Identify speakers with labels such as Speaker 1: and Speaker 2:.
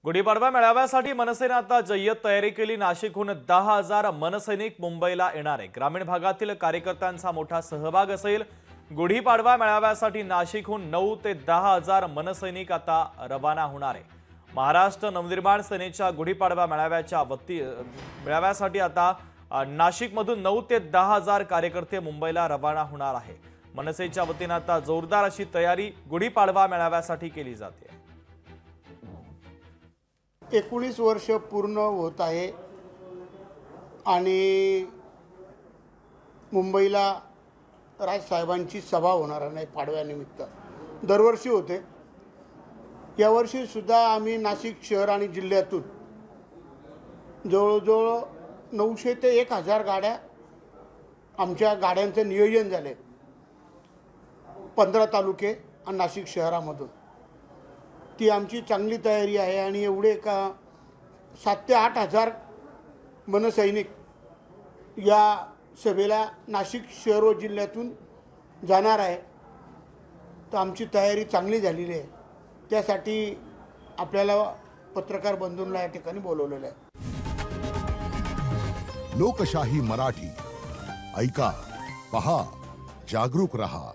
Speaker 1: गुढीपाडवा मेळाव्यासाठी मनसेने आता जय्यत तयारी केली। नाशिकहून 10,000 मनसैनिक मुंबईला येणार आहे। ग्रामीण भागातील कार्यकर्त्यांचा मोठा सहभाग असेल। गुढीपाडवा मेळाव्यासाठी नाशिकहून 9 ते 10,000 मनसैनिक आता रवाना होणार आहे। महाराष्ट्र नवनिर्माण सेनेच्या गुढीपाडवा मेळाव्यासाठी आता नाशिकमधून 9 ते 10,000 कार्यकर्ते मुंबईला रवाना होणार आहे। मनसेच्या वतीने आता जोरदार अशी तयारी गुढीपाडवा मेळाव्यासाठी केली जाते।
Speaker 2: 19 वर्ष पूर्ण होत आहे आणि मुंबईला राजसाहेबांची सभा होणार नाही पाडव्यानिमित्त। दरवर्षी होते, यावर्षी सुद्धा आम्ही नाशिक शहर आणि जिल्ह्यातून जवळजवळ 900 ते 1000 गाड्या आमच्या गाड्यांचं नियोजन झाले। 15 तालुके आणि नाशिक शहरामधून ती आमची चांगली तयारी आहे आणि एवढे का 7 ते 8,000 मनसैनिक या सभेला नाशिक शहर व जिल्ह्यातून जाणार आहे। तर आमची तयारी चांगली झालेली आहे। त्यासाठी आपल्याला पत्रकार बंधूंना या ठिकाणी बोलवलेलं आहे।
Speaker 3: लोकशाही मराठी ऐका, पहा, जागरूक रहा।